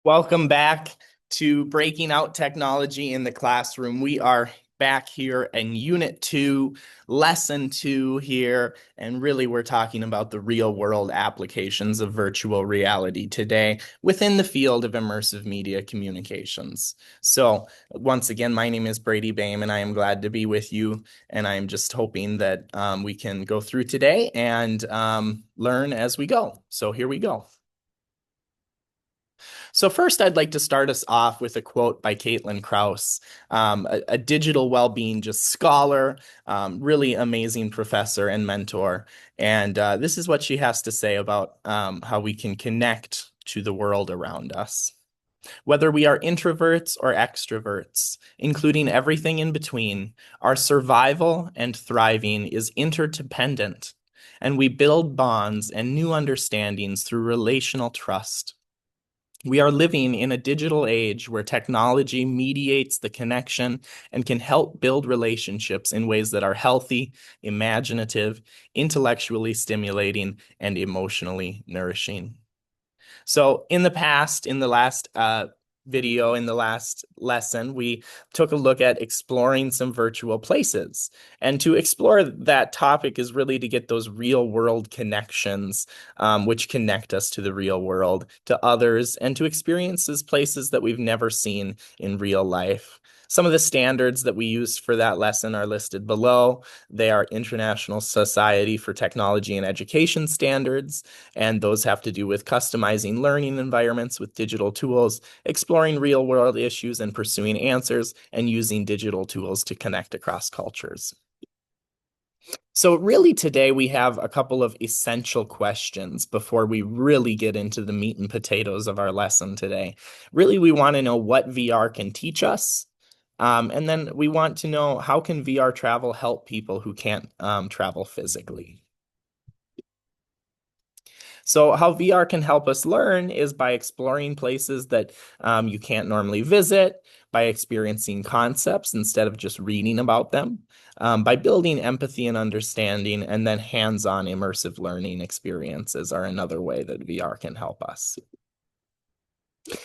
Welcome back to Breaking Out Technology in the Classroom. We are back here in Unit 2, Lesson 2 here, and really we're talking about the real-world applications of virtual reality today within the field of immersive media communications. So, once again, my name is Brady Bame, and I am glad to be with you, and I am just hoping that we can go through today and learn as we go. So, here we go. So first, I'd like to start us off with a quote by Caitlin Krauss, a digital well-being just scholar, really amazing professor and mentor. And this is what she has to say about how we can connect to the world around us. Whether we are introverts or extroverts, including everything in between, our survival and thriving is interdependent, and we build bonds and new understandings through relational trust. We are living in a digital age where technology mediates the connection and can help build relationships in ways that are healthy, imaginative, intellectually stimulating, and emotionally nourishing. So in the past, in the last video, in the last lesson, we took a look at exploring some virtual places. And to explore that topic is really to get those real world connections, which connect us to the real world, to others, and to experiences places that we've never seen in real life. Some of the standards that we used for that lesson are listed below. They are International Society for Technology and Education standards, and those have to do with customizing learning environments with digital tools, exploring real world issues and pursuing answers, and using digital tools to connect across cultures. So, really, today we have a couple of essential questions before we really get into the meat and potatoes of our lesson today. Really, we want to know what VR can teach us. And then we want to know how can VR travel help people who can't travel physically. So, how VR can help us learn is by exploring places that you can't normally visit, by experiencing concepts instead of just reading about them, by building empathy and understanding, and then hands-on immersive learning experiences are another way that VR can help us.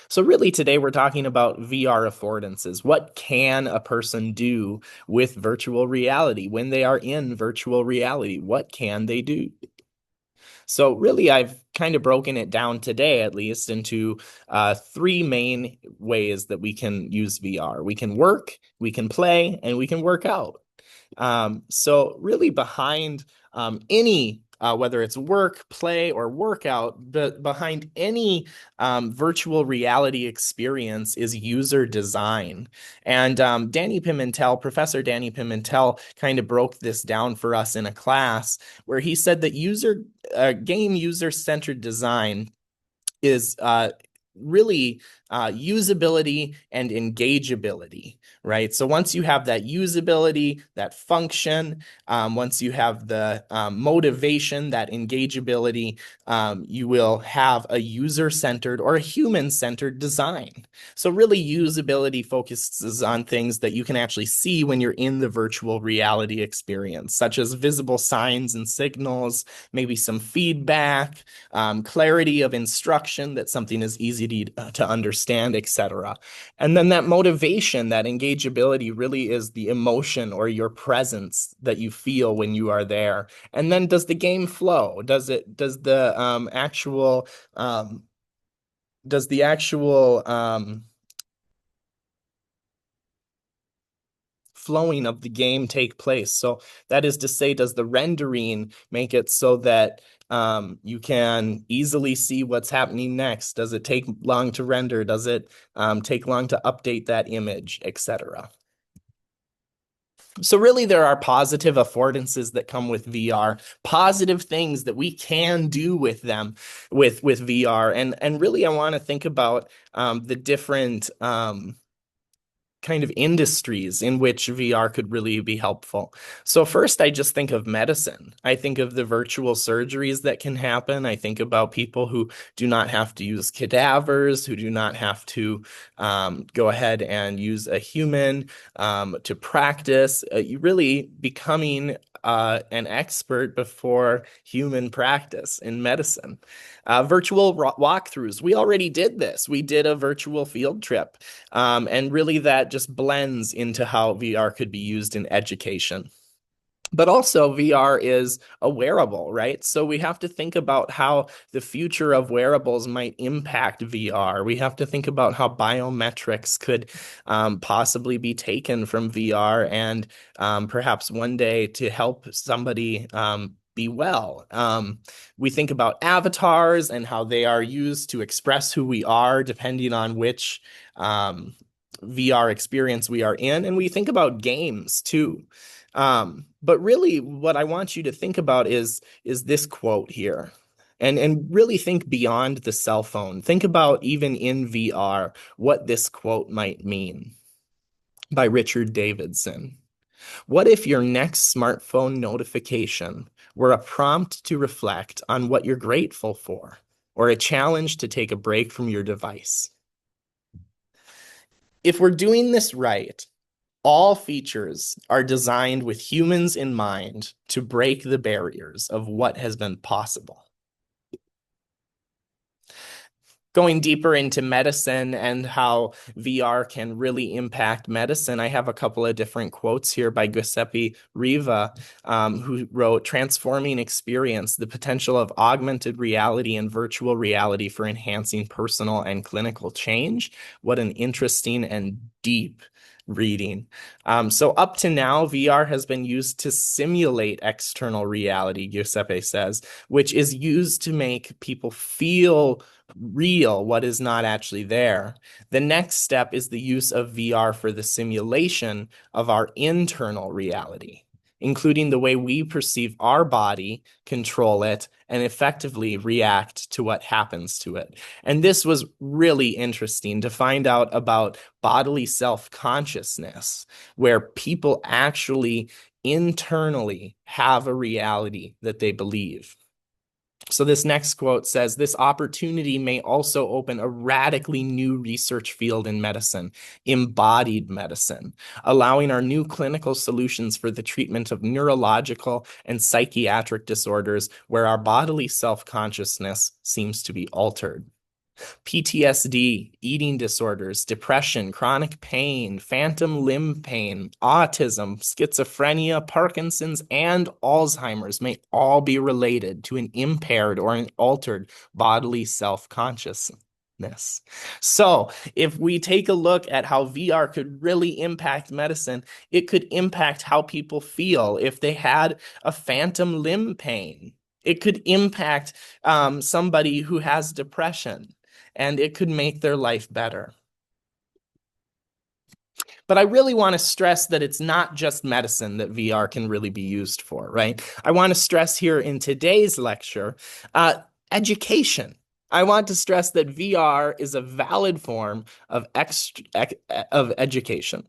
So, really, today we're talking about VR affordances. What can a person do with virtual reality when they are in virtual reality? What can they do? So really, I've kind of broken it down today, at least, into three main ways that we can use VR. We can work, we can play, and we can work out. So really behind any whether it's work, play, or workout, but behind any virtual reality experience is user design. And Professor Danny Pimentel kind of broke this down for us in a class where he said that game user-centered design is really usability and engageability, right? So once you have that usability, that function, once you have the motivation, that engageability, you will have a user-centered or a human-centered design. So really usability focuses on things that you can actually see when you're in the virtual reality experience, such as visible signs and signals, maybe some feedback, clarity of instruction, that something is easy to understand, etc. And then that motivation, that engageability really is the emotion or your presence that you feel when you are there. And then does the game flow? Does the actual flowing of the game take place? So that is to say, does the rendering make it so that you can easily see what's happening next? Does it take long to render? Does it take long to update that image, etc.? So really, there are positive affordances that come with VR, positive things that we can do with them with VR, and really, I want to think about the different kind of industries in which VR could really be helpful. So first, I just think of medicine. I think of the virtual surgeries that can happen. I think about people who do not have to use cadavers, who do not have to go ahead and use a human to practice. You really becoming an expert before human practice in medicine. Virtual walkthroughs. We already did this. We did a virtual field trip. And really that just blends into how VR could be used in education. But also, VR is a wearable, right? So we have to think about how the future of wearables might impact VR. We have to think about how biometrics could possibly be taken from VR and perhaps one day to help somebody be well. We think about avatars and how they are used to express who we are, depending on which VR experience we are in. And we think about games too. But really what I want you to think about is this quote here. And really think beyond the cell phone. Think about even in VR what this quote might mean by Richard Davidson. What if your next smartphone notification were a prompt to reflect on what you're grateful for, or a challenge to take a break from your device? If we're doing this right, all features are designed with humans in mind to break the barriers of what has been possible. Going deeper into medicine and how VR can really impact medicine, I have a couple of different quotes here by Giuseppe Riva, who wrote, "Transforming experience, the potential of augmented reality and virtual reality for enhancing personal and clinical change." What an interesting and deep reading. So up to now, VR has been used to simulate external reality, Giuseppe says, which is used to make people feel real what is not actually there. The next step is the use of VR for the simulation of our internal reality, including the way we perceive our body, control it, and effectively react to what happens to it. And this was really interesting to find out about bodily self-consciousness, where people actually internally have a reality that they believe. So this next quote says, "This opportunity may also open a radically new research field in medicine, embodied medicine, allowing our new clinical solutions for the treatment of neurological and psychiatric disorders where our bodily self-consciousness seems to be altered. PTSD, eating disorders, depression, chronic pain, phantom limb pain, autism, schizophrenia, Parkinson's, and Alzheimer's may all be related to an impaired or an altered bodily self-consciousness." So if we take a look at how VR could really impact medicine, it could impact how people feel if they had a phantom limb pain. It could impact somebody who has depression, and it could make their life better. But I really want to stress that it's not just medicine that VR can really be used for, right? I want to stress here in today's lecture, education. I want to stress that VR is a valid form of education.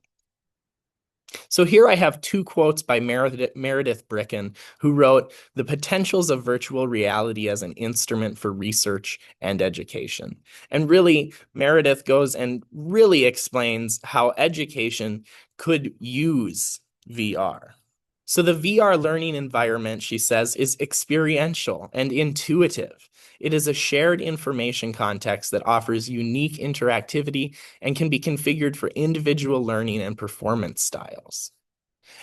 So here I have two quotes by Meredith Bricken, who wrote, "The potentials of virtual reality as an instrument for research and education." And really, Meredith goes and really explains how education could use VR. So the VR learning environment, she says, is experiential and intuitive. It is a shared information context that offers unique interactivity and can be configured for individual learning and performance styles.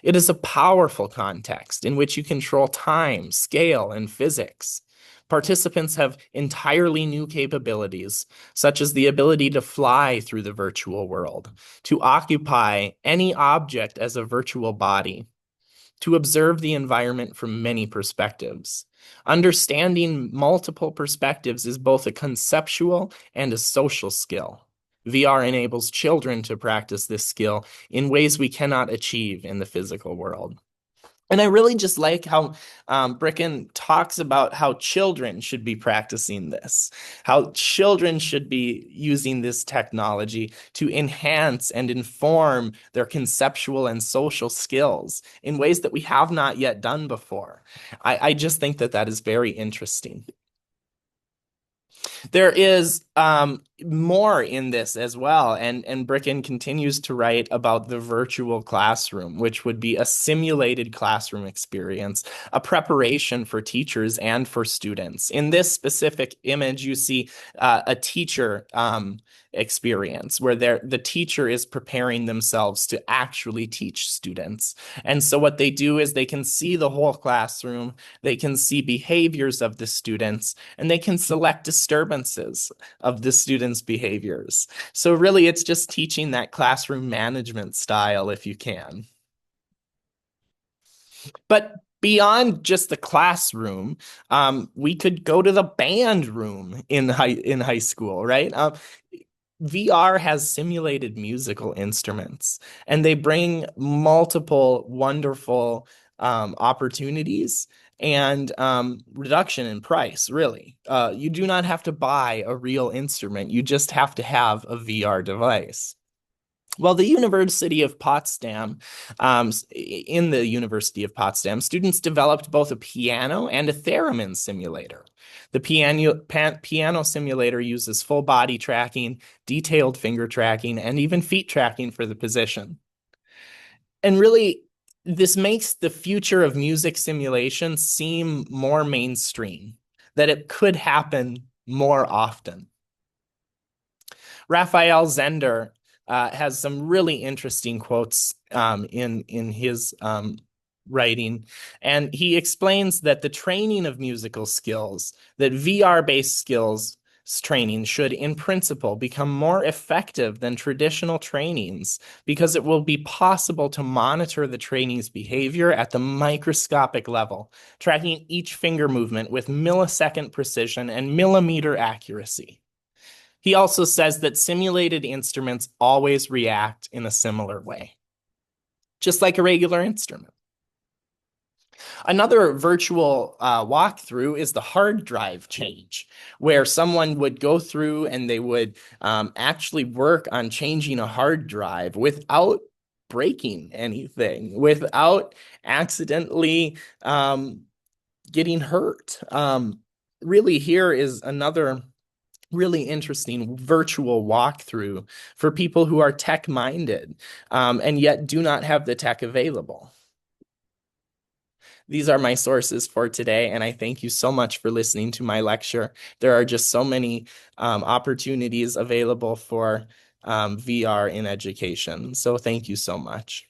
It is a powerful context in which you control time, scale, and physics. Participants have entirely new capabilities, such as the ability to fly through the virtual world, to occupy any object as a virtual body, to observe the environment from many perspectives. Understanding multiple perspectives is both a conceptual and a social skill. VR enables children to practice this skill in ways we cannot achieve in the physical world. And I really just like how Bricken talks about how children should be practicing this, how children should be using this technology to enhance and inform their conceptual and social skills in ways that we have not yet done before. I just think that that is very interesting. There is More in this as well, and Bricken continues to write about the virtual classroom, which would be a simulated classroom experience, a preparation for teachers and for students. In this specific image, you see a teacher experience where the teacher is preparing themselves to actually teach students. And so what they do is they can see the whole classroom, they can see behaviors of the students, and they can select disturbances of the students' behaviors. So really, it's just teaching that classroom management style if you can. But beyond just the classroom, we could go to the band room in high school, right? VR has simulated musical instruments, and they bring multiple wonderful opportunities and reduction in price, really. You do not have to buy a real instrument, you just have to have a VR device. Well, the University of Potsdam, in the University of Potsdam, students developed both a piano and a theremin simulator. The piano simulator uses full body tracking, detailed finger tracking, and even feet tracking for the position. And really, this makes the future of music simulation seem more mainstream, that it could happen more often. Raphael Zender has some really interesting quotes in his writing, and he explains that the training of musical skills, that VR-based skills training should, in principle, become more effective than traditional trainings because it will be possible to monitor the trainee's behavior at the microscopic level, tracking each finger movement with millisecond precision and millimeter accuracy. He also says that simulated instruments always react in a similar way, just like a regular instrument. Another virtual walkthrough is the hard drive change, where someone would go through and they would actually work on changing a hard drive without breaking anything, without accidentally getting hurt. Really, here is another really interesting virtual walkthrough for people who are tech minded and yet do not have the tech available. These are my sources for today, and I thank you so much for listening to my lecture. There are just so many opportunities available for VR in education. So thank you so much.